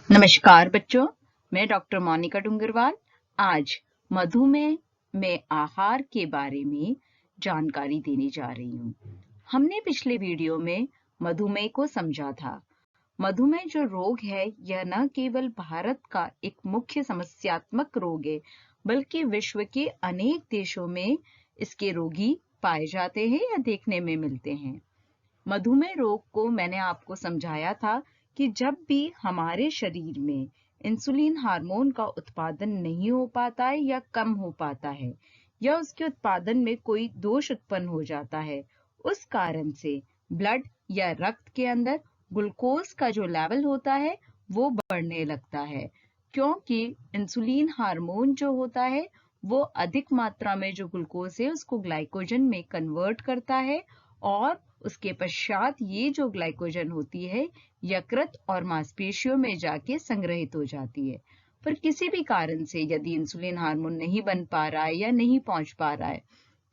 नमस्कार बच्चों, मैं डॉक्टर मोनिका डुंगरवाल आज मधुमेह में आहार के बारे में जानकारी देने जा रही हूँ। हमने पिछले वीडियो में मधुमेह को समझा था। मधुमेह जो रोग है यह न केवल भारत का एक मुख्य समस्यात्मक रोग है, बल्कि विश्व के अनेक देशों में इसके रोगी पाए जाते हैं या देखने में मिलते हैं। मधुमेह रोग को मैंने आपको समझाया था कि जब भी हमारे शरीर में इंसुलिन हार्मोन का उत्पादन नहीं हो पाता है या कम हो पाता है या उसके उत्पादन में कोई दोष उत्पन्न हो जाता है, उस कारण से ब्लड या रक्त के अंदर ग्लूकोज का जो लेवल होता है वो बढ़ने लगता है, क्योंकि इंसुलिन हार्मोन जो होता है वो अधिक मात्रा में जो ग्लूकोज है उसको ग्लाइकोजन में कन्वर्ट करता है और उसके पश्चात ये जो ग्लाइकोजन होती है यकृत और मांसपेशियों में जाके संग्रहित हो जाती है। पर किसी भी कारण से यदि इंसुलिन हार्मोन नहीं बन पा रहा है या नहीं पहुंच पा रहा है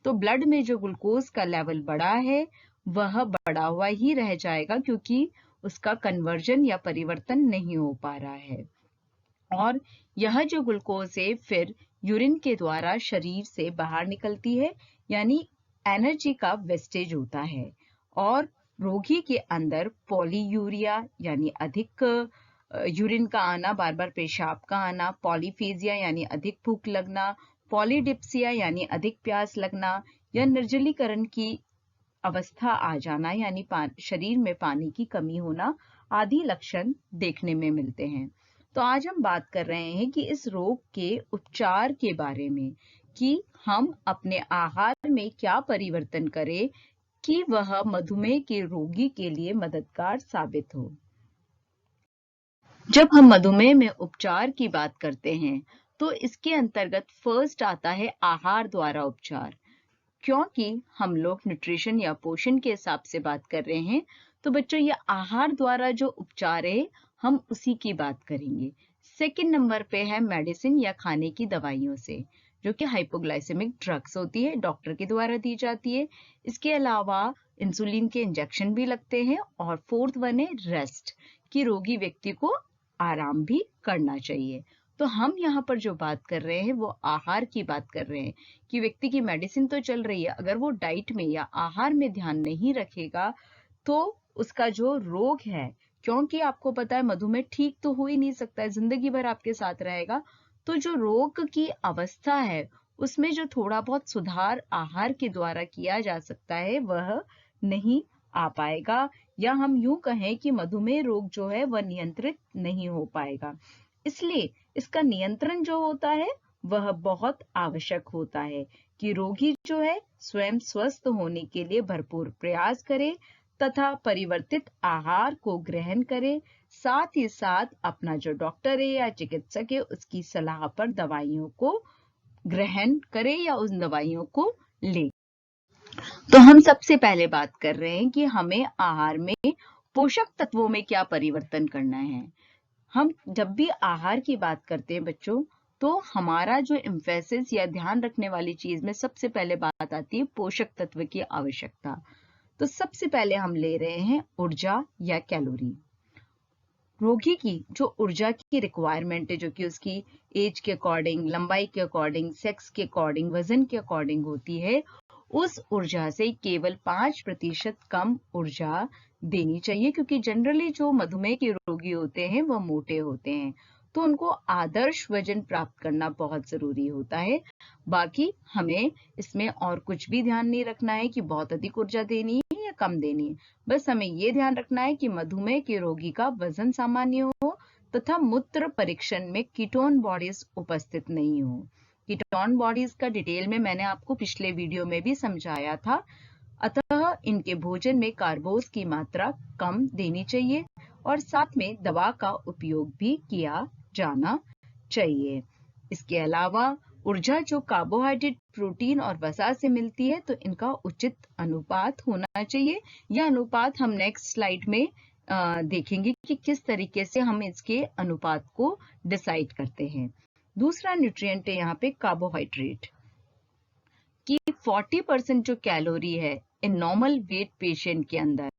तो ब्लड में जो ग्लूकोज का लेवल बढ़ा है वह बढ़ा हुआ ही रह जाएगा, क्योंकि उसका कन्वर्जन या परिवर्तन नहीं हो पा रहा है। और यह जो ग्लूकोज है फिर यूरिन के द्वारा शरीर से बाहर निकलती है, यानी एनर्जी का वेस्टेज होता है। और रोगी के अंदर पॉलीयूरिया यानी अधिक यूरिन का आना, बार बार पेशाब का आना, पॉलीफेजिया यानी अधिक भूख लगना, पॉलीडिप्सिया यानी अधिक प्यास लगना या निर्जलीकरण की अवस्था आ जाना यानी शरीर में पानी की कमी होना आदि लक्षण देखने में मिलते हैं। तो आज हम बात कर रहे हैं कि इस रोग के उपचार के बारे में, कि हम अपने आहार में क्या परिवर्तन करें कि वह मधुमेह के रोगी के लिए मददगार साबित हो। जब हम मधुमेह में उपचार की बात करते हैं तो इसके अंतर्गत फर्स्ट आता है आहार द्वारा उपचार। क्योंकि हम लोग न्यूट्रिशन या पोषण के हिसाब से बात कर रहे हैं तो बच्चों ये आहार द्वारा जो उपचार है हम उसी की बात करेंगे। सेकंड नंबर पे है मेडिसिन या खाने की दवाइयों से, जो कि हाइपोग्लाइसेमिक ड्रग्स होती है, डॉक्टर के द्वारा दी जाती है। इसके अलावा इंसुलिन के इंजेक्शन भी लगते हैं। और फोर्थ वन है रेस्ट, कि रोगी व्यक्ति को आराम भी करना चाहिए। तो हम यहाँ पर जो बात कर रहे हैं वो आहार की बात कर रहे हैं कि व्यक्ति की मेडिसिन तो चल रही है, अगर वो डाइट में या आहार में ध्यान नहीं रखेगा तो उसका जो रोग है, क्योंकि आपको पता है मधुमेह ठीक तो हो ही नहीं सकता है, जिंदगी भर आपके साथ रहेगा, तो जो रोग की अवस्था है उसमें जो थोड़ा बहुत सुधार आहार के द्वारा किया जा सकता है वह नहीं आ पाएगा, या हम यूं कहें कि मधुमेह रोग जो है वह नियंत्रित नहीं हो पाएगा। इसलिए इसका नियंत्रण जो होता है वह बहुत आवश्यक होता है कि रोगी जो है स्वयं स्वस्थ होने के लिए भरपूर प्रयास करे तथा परिवर्तित आहार को ग्रहण करे, साथ ही साथ अपना जो डॉक्टर है या चिकित्सक है उसकी सलाह पर दवाइयों को ग्रहण करे या उन दवाइयों को ले। तो हम सबसे पहले बात कर रहे हैं कि हमें आहार में पोषक तत्वों में क्या परिवर्तन करना है। हम जब भी आहार की बात करते हैं बच्चों, तो हमारा जो एम्फेसिस या ध्यान रखने वाली चीज में सबसे पहले बात आती है पोषक तत्व की आवश्यकता। तो सबसे पहले हम ले रहे हैं ऊर्जा या कैलोरी। रोगी की जो ऊर्जा की रिक्वायरमेंट है, जो कि उसकी एज के अकॉर्डिंग, लंबाई के अकॉर्डिंग, सेक्स के अकॉर्डिंग, वजन के अकॉर्डिंग होती है, उस ऊर्जा से केवल 5% कम ऊर्जा देनी चाहिए, क्योंकि जनरली जो मधुमेह के रोगी होते हैं वह मोटे होते हैं, तो उनको आदर्श वजन प्राप्त करना बहुत जरूरी होता है। बाकी हमें इसमें और कुछ भी ध्यान नहीं रखना है कि बहुत अधिक ऊर्जा देनी है या कम देनी है। बस हमें ये ध्यान रखना है कि मधुमेह के रोगी का वजन सामान्य हो तथा मूत्र परीक्षण में कीटोन बॉडीज उपस्थित नहीं हो। कीटोन बॉडीज का डिटेल में मैंने आपको पिछले वीडियो में भी समझाया था। अतः इनके भोजन में कार्बोज की मात्रा कम देनी चाहिए और साथ में दवा का उपयोग भी किया जाना चाहिए। इसके अलावा ऊर्जा जो कार्बोहाइड्रेट, प्रोटीन और वसा से मिलती है, तो इनका उचित अनुपात होना चाहिए। यह अनुपात हम नेक्स्ट स्लाइड में देखेंगे कि किस तरीके से हम इसके अनुपात को डिसाइड करते हैं। दूसरा न्यूट्रिएंट है यहाँ पे कार्बोहाइड्रेट, कि 40% जो कैलोरी है इन नॉर्मल वेट पेशेंट के अंदर,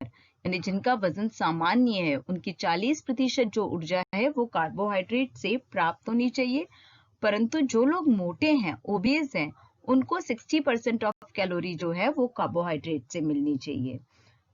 यानी जिनका वजन सामान्य है उनकी 40% जो ऊर्जा है वो कार्बोहाइड्रेट से प्राप्त होनी चाहिए, परंतु जो लोग मोटे हैं, ओबेस हैं, उनको 60% ऑफ कैलोरी जो है वो कार्बोहाइड्रेट से मिलनी चाहिए।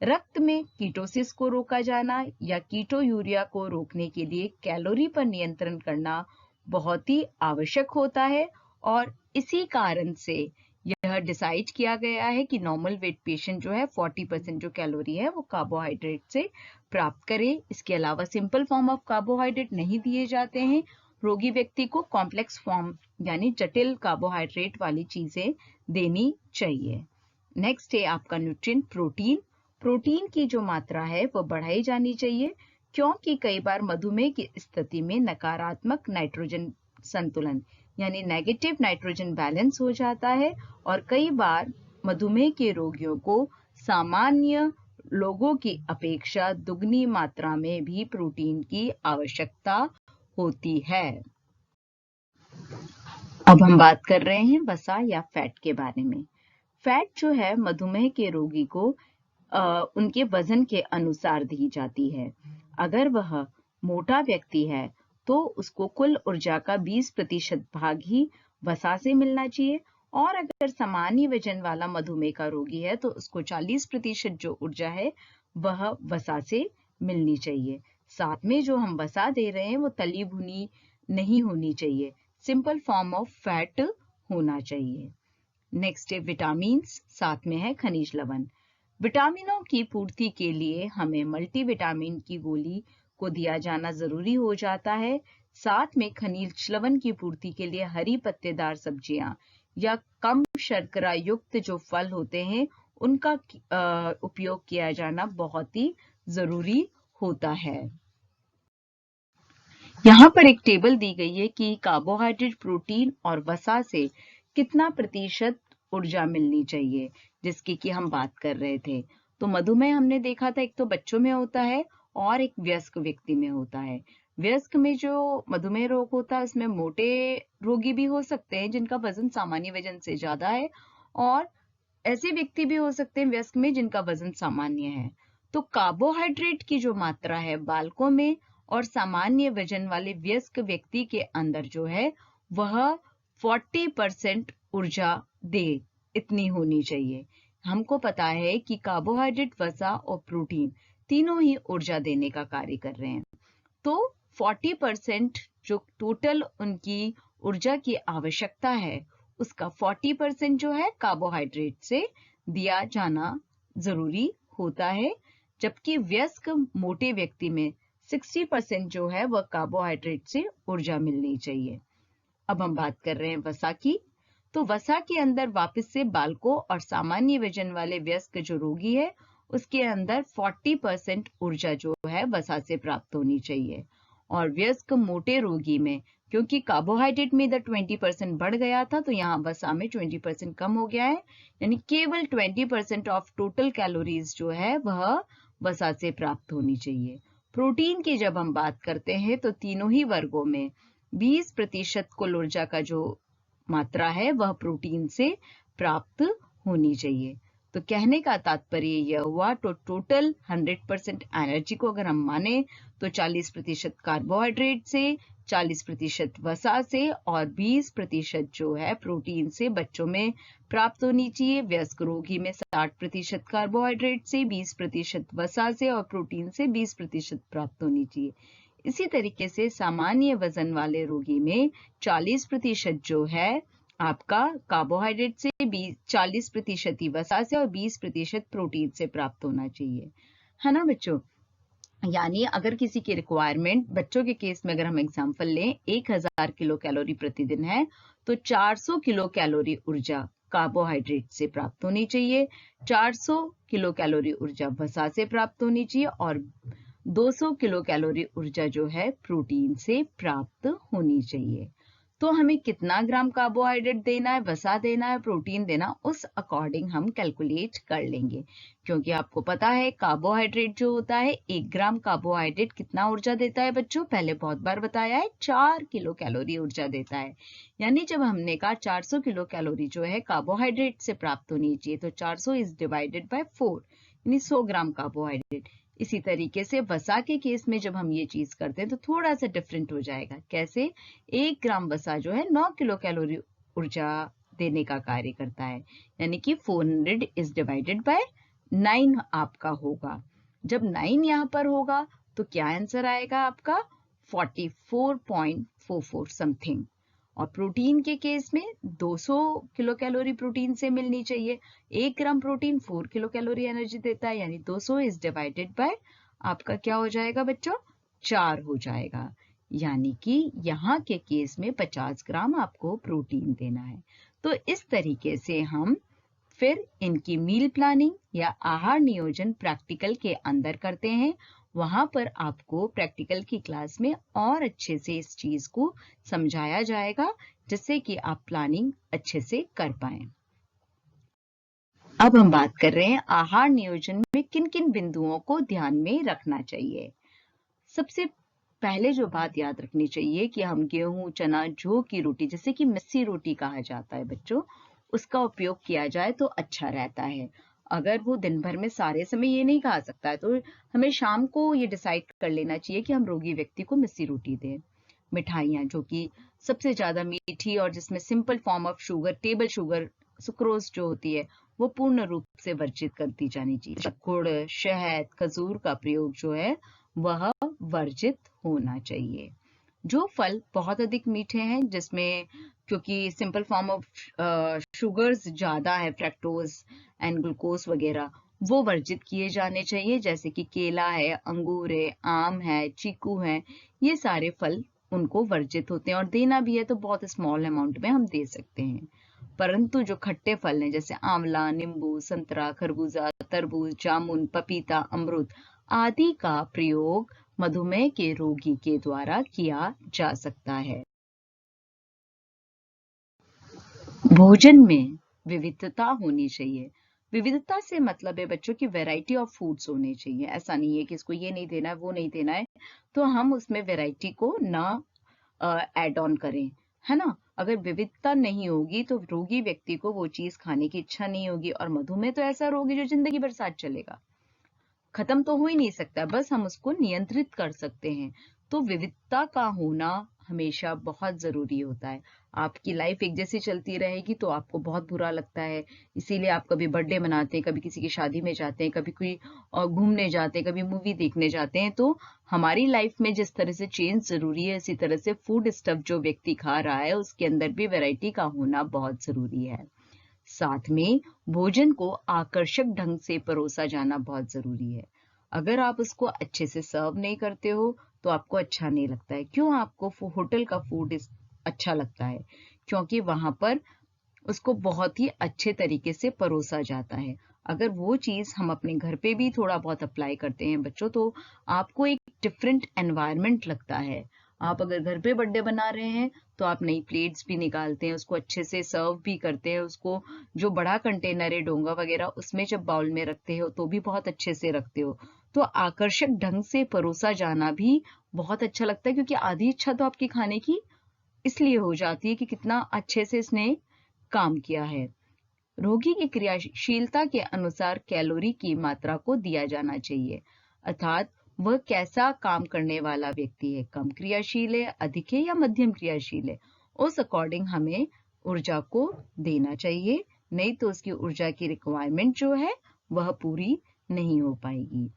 रक्त में कीटोसिस को रोका जाना या कीटो यूरिया को रोकने के लिए कैलोरी पर नियंत्रण करना बहुत ही आवश्यक होता है, और इसी कारण से यह डिसाइड किया गया है कि नॉर्मल वेट पेशेंट जो है 40% जो कैलोरी है वो कार्बोहाइड्रेट से प्राप्त करे। इसके अलावा सिंपल फॉर्म ऑफ कार्बोहाइड्रेट नहीं दिए जाते हैं। रोगी व्यक्ति को कॉम्प्लेक्स फॉर्म यानी जटिल कार्बोहाइड्रेट वाली चीजें देनी चाहिए। नेक्स्ट है आपका न्यूट्रिएंट प्रोटीन। प्रोटीन की जो मात्रा है वो बढ़ाई जानी चाहिए, क्योंकि कई बार मधुमेह की स्थिति में नकारात्मक नाइट्रोजन संतुलन यानी नेगेटिव नाइट्रोजन बैलेंस हो जाता है, और कई बार मधुमेह के रोगियों को सामान्य लोगों की अपेक्षा दुगनी मात्रा में भी प्रोटीन की आवश्यकता होती है। अब हम बात कर रहे हैं वसा या फैट के बारे में। फैट जो है मधुमेह के रोगी को उनके वजन के अनुसार दी जाती है। अगर वह मोटा व्यक्ति है तो उसको कुल ऊर्जा का 20% भाग ही वसा से मिलना चाहिए, और अगर सामान्य वजन वाला मधुमेह का रोगी है तो उसको 40% जो ऊर्जा है वह वसा से मिलनी चाहिए। साथ में जो हम वसा दे रहे हैं वो तली भुनी नहीं होनी चाहिए, सिंपल फॉर्म ऑफ फैट होना चाहिए। नेक्स्ट है विटामिन्स, साथ में है खनिज लवण। विटामिनों की पूर्ति के लिए हमें मल्टीविटामिन की गोली को दिया जाना जरूरी हो जाता है। साथ में खनिज लवण की पूर्ति के लिए हरी पत्तेदार सब्जियां या कम शर्करा युक्त जो फल होते हैं उनका उपयोग किया जाना बहुत ही जरूरी होता है। यहाँ पर एक टेबल दी गई है कि कार्बोहाइड्रेट, प्रोटीन और वसा से कितना प्रतिशत ऊर्जा मिलनी चाहिए, जिसकी कि हम बात कर रहे थे। तो मधुमेह हमने देखा था एक तो बच्चों में होता है और एक वयस्क व्यक्ति में होता है। वयस्क में जो मधुमेह रोग होता है उसमें मोटे रोगी भी हो सकते हैं जिनका वजन सामान्य वजन से ज्यादा है, और ऐसे व्यक्ति भी हो सकते हैं वयस्क में जिनका वजन सामान्य है। तो कार्बोहाइड्रेट की जो मात्रा है बालकों में और सामान्य वजन वाले वयस्क व्यक्ति के अंदर जो है वह 40% ऊर्जा दे, इतनी होनी चाहिए। हमको पता है कि कार्बोहाइड्रेट, वसा और प्रोटीन तीनों ही ऊर्जा देने का कार्य कर रहे हैं। तो 40% जो टोटल उनकी ऊर्जा की आवश्यकता है उसका 40% जो है कार्बोहाइड्रेट से दिया जाना जरूरी होता है, जबकि वयस्क मोटे व्यक्ति में 60% जो है वह कार्बोहाइड्रेट से ऊर्जा मिलनी चाहिए। अब हम बात कर रहे हैं वसा की। तो वसा के अंदर वापस से बालकों और सामान्य वजन वाले वयस्क जो रोगी है उसके अंदर 40% ऊर्जा जो है वसा से प्राप्त होनी चाहिए, और वयस्क मोटे रोगी में क्योंकि कार्बोहाइड्रेट में इधर 20% बढ़ गया था तो यहाँ वसा में 20% कम हो गया है, यानी केवल 20% ऑफ टोटल कैलोरीज जो है वह वसा से प्राप्त होनी चाहिए। प्रोटीन की जब हम बात करते हैं तो तीनों ही वर्गों में 20% कुल ऊर्जा का जो मात्रा है वह प्रोटीन से प्राप्त होनी चाहिए। तो कहने का तात्पर्य यह हुआ तो टोटल 100% एनर्जी को अगर हम माने तो 40% कार्बोहाइड्रेट से, 40% वसा से और 20% जो है प्रोटीन से बच्चों में प्राप्त होनी चाहिए। वयस्क रोगी में 60% कार्बोहाइड्रेट से, 20% वसा से और प्रोटीन से 20% प्राप्त होनी चाहिए। इसी तरीके से सामान्य वजन वाले रोगी में 40% जो है आपका कार्बोहाइड्रेट से, 40% ही वसा से और 20% प्रोटीन से प्राप्त होना चाहिए, है ना बच्चों। यानी अगर किसी की रिक्वायरमेंट बच्चों के केस में अगर हम एग्जांपल लें 1000 किलो कैलोरी प्रतिदिन है तो 400 किलो कैलोरी ऊर्जा कार्बोहाइड्रेट से प्राप्त होनी चाहिए, 400 किलो कैलोरी ऊर्जा वसा से प्राप्त होनी चाहिए और 200 किलो कैलोरी ऊर्जा जो है प्रोटीन से प्राप्त होनी चाहिए। तो हमें कितना ग्राम कार्बोहाइड्रेट देना है, वसा देना है, प्रोटीन देना, उस अकॉर्डिंग हम कैलकुलेट कर लेंगे, क्योंकि आपको पता है कार्बोहाइड्रेट जो होता है 1 ग्राम कार्बोहाइड्रेट कितना ऊर्जा देता है बच्चों, पहले बहुत बार बताया है 4 किलो कैलोरी ऊर्जा देता है। यानी जब हमने कहा 400 किलो कैलोरी जो है कार्बोहाइड्रेट से प्राप्त होनी चाहिए तो 400 इज डिवाइडेड बाय 4 यानी 100 ग्राम कार्बोहाइड्रेट, इसी तरीके से वसा के केस में जब हम ये चीज करते हैं तो थोड़ा सा डिफरेंट हो जाएगा। कैसे? 1 ग्राम वसा जो है 9 किलो कैलोरी ऊर्जा देने का कार्य करता है, यानी कि 400 इज डिवाइडेड बाय 9 आपका होगा। जब 9 यहाँ पर होगा तो क्या आंसर आएगा आपका? 44.44 समथिंग। और प्रोटीन के केस में 200 किलो कैलोरी प्रोटीन से मिलनी चाहिए। 1 gram protein 4 kilo calorie energy देता है, यानी 200 इज डिवाइडेड बाय आपका क्या हो जाएगा बच्चों? 4 हो जाएगा। यानी कि यहाँ के केस में 50 ग्राम आपको प्रोटीन देना है। तो इस तरीके से हम फिर इनकी मील प्लानिंग या आहार नियोजन प्रैक्टिकल के अंदर करते हैं। वहां पर आपको प्रैक्टिकल की क्लास में और अच्छे से इस चीज को समझाया जाएगा, जिससे कि आप प्लानिंग अच्छे से कर पाएं। अब हम बात कर रहे हैं आहार नियोजन में किन किन बिंदुओं को ध्यान में रखना चाहिए। सबसे पहले जो बात याद रखनी चाहिए कि हम गेहूं, चना, जौ की रोटी, जैसे कि मिस्सी रोटी कहा जाता है बच्चों, उसका उपयोग किया जाए तो अच्छा रहता है। अगर वो दिन भर में सारे समय ये नहीं खा सकता है तो हमें शाम को ये डिसाइड कर लेना चाहिए कि हम रोगी व्यक्ति को मिस्सी रोटी दें। मिठाइयाँ जो कि सबसे ज्यादा मीठी और जिसमें simple form of sugar, table sugar, sucrose जो होती है, वो पूर्ण रूप से वर्जित कर दी जानी चाहिए। गुड़, शहद, खजूर का प्रयोग जो है वह वर्जित होना चाहिए। जो फल बहुत अधिक मीठे हैं, जिसमें क्योंकि सिंपल फॉर्म ऑफ शुगर्स ज्यादा है, फ्रैक्टोज एंड ग्लूकोज वगैरह, वो वर्जित किए जाने चाहिए। जैसे कि केला है, अंगूर है, आम है, चीकू है, ये सारे फल उनको वर्जित होते हैं। और देना भी है तो बहुत स्मॉल अमाउंट में हम दे सकते हैं। परंतु जो खट्टे फल हैं जैसे आंवला, नींबू, संतरा, खरबूजा, तरबूज, जामुन, पपीता, अमरूद आदि का प्रयोग मधुमेह के रोगी के द्वारा किया जा सकता है। भोजन में विविधता होनी चाहिए। विविधता से मतलब है बच्चों की वैरायटी ऑफ फूड्स होने चाहिए। ऐसा नहीं है कि इसको ये नहीं देना है, वो नहीं देना है, तो हम उसमें वैरायटी को ना ऐड ऑन करें, है ना। अगर विविधता नहीं होगी तो रोगी व्यक्ति को वो चीज खाने की इच्छा नहीं होगी। और मधुमेह तो ऐसा रोग है जो जिंदगी भर साथ चलेगा, खत्म तो हो ही नहीं सकता, बस हम उसको नियंत्रित कर सकते हैं। तो विविधता का होना हमेशा बहुत जरूरी होता है। आपकी लाइफ एक जैसी चलती रहेगी तो आपको बहुत बुरा लगता है। इसीलिए आप कभी बर्थडे मनाते हैं, कभी किसी की शादी में जाते हैं, कभी कोई घूमने जाते हैं, कभी मूवी देखने जाते हैं। तो हमारी लाइफ में जिस तरह से चेंज जरूरी है, इसी तरह से फूड स्टफ जो व्यक्ति खा रहा है उसके अंदर भी वैरायटी का होना बहुत जरूरी है। साथ में भोजन को आकर्षक ढंग से परोसा जाना बहुत जरूरी है। अगर आप उसको अच्छे से सर्व नहीं करते हो तो आपको अच्छा नहीं लगता है। क्यों आपको होटल का फूड अच्छा लगता है? क्योंकि वहां पर उसको बहुत ही अच्छे तरीके से परोसा जाता है। अगर वो चीज हम अपने घर पे भी थोड़ा बहुत अप्लाई करते हैं बच्चों, तो आपको एक डिफरेंट एनवायरनमेंट लगता है। आप अगर घर पे बर्थडे बना रहे हैं तो आप नई प्लेट्स भी निकालते हैं, उसको अच्छे से सर्व भी करते हैं, उसको जो बड़ा कंटेनर है डोंगा वगैरह उसमें जब बाउल में रखते हो तो भी बहुत अच्छे से रखते हो। तो आकर्षक ढंग से परोसा जाना भी बहुत अच्छा लगता है, क्योंकि आधी इच्छा तो आपकी खाने की इसलिए हो जाती है कि कितना अच्छे से इसने काम किया है। रोगी की क्रियाशीलता के अनुसार कैलोरी की मात्रा को दिया जाना चाहिए, अर्थात वह कैसा काम करने वाला व्यक्ति है, कम क्रियाशील है, अधिक है या मध्यम क्रियाशील है, उस अकॉर्डिंग हमें ऊर्जा को देना चाहिए। नहीं तो उसकी ऊर्जा की रिक्वायरमेंट जो है वह पूरी नहीं हो पाएगी।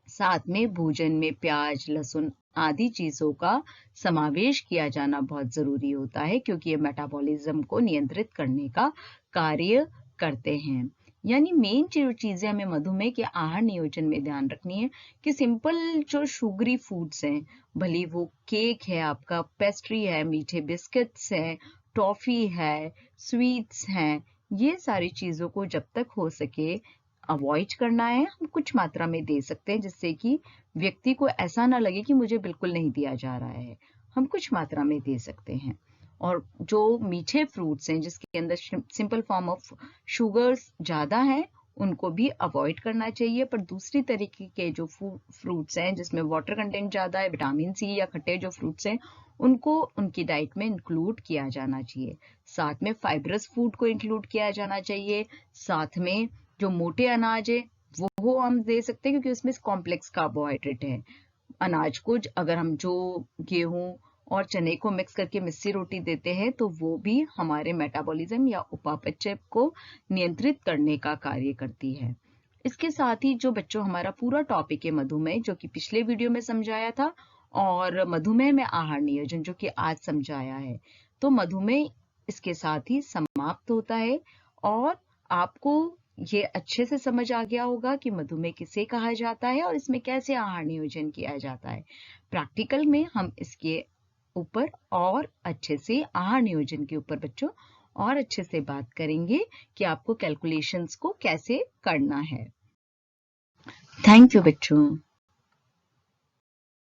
साथ में भोजन में प्याज, लहसुन आदि चीजों का समावेश किया जाना बहुत जरूरी होता है, क्योंकि ये मेटाबॉलिज्म को नियंत्रित करने का कार्य करते हैं। यानी मेन जो चीजें हमें मधुमेह के आहार नियोजन में ध्यान रखनी है कि सिंपल जो शुगरी फूड्स हैं, भले वो केक है, आपका पेस्ट्री है, मीठे बिस्किट्स हैं, टॉफी है, स्वीट्स हैं, ये सारी चीजों को जब तक हो सके अवॉइड करना है। हम कुछ मात्रा में दे सकते हैं जिससे कि व्यक्ति को ऐसा ना लगे कि मुझे बिल्कुल नहीं दिया जा रहा है। हम कुछ मात्रा में दे सकते हैं। और जो मीठे फ्रूट्स हैं जिसके अंदर सिंपल फॉर्म ऑफ शुगर्स ज्यादा हैं, उनको भी अवॉइड करना चाहिए। पर दूसरी तरीके के जो फ्रूट्स हैं जिसमें वाटर कंटेंट ज्यादा है, विटामिन सी या खट्टे जो फ्रूट्स हैं, उनको उनकी डाइट में इंक्लूड किया जाना चाहिए। साथ में फाइब्रस फूड को इंक्लूड किया जाना चाहिए। साथ में जो मोटे अनाज है वो हम दे सकते हैं क्योंकि उसमें कॉम्प्लेक्स कार्बोहाइड्रेट है। अनाज को अगर हम जो गेहूं और चने को मिक्स करके मिस्सी रोटी देते हैं तो वो भी हमारे मेटाबॉलिज्म या उपापचय को नियंत्रित करने का कार्य करती है। इसके साथ ही जो बच्चों हमारा पूरा टॉपिक है मधुमेह, जो कि पिछले वीडियो में समझाया था, और मधुमेह में आहार नियोजन जो कि आज समझाया है, तो मधुमेह इसके साथ ही समाप्त होता है। और आपको ये अच्छे से समझ आ गया होगा कि मधुमेह किसे कहा जाता है और इसमें कैसे आहार नियोजन किया जाता है। प्रैक्टिकल में हम इसके ऊपर और अच्छे से आहार नियोजन के ऊपर बच्चों और अच्छे से बात करेंगे कि आपको कैलकुलेशंस को कैसे करना है। थैंक यू बच्चों।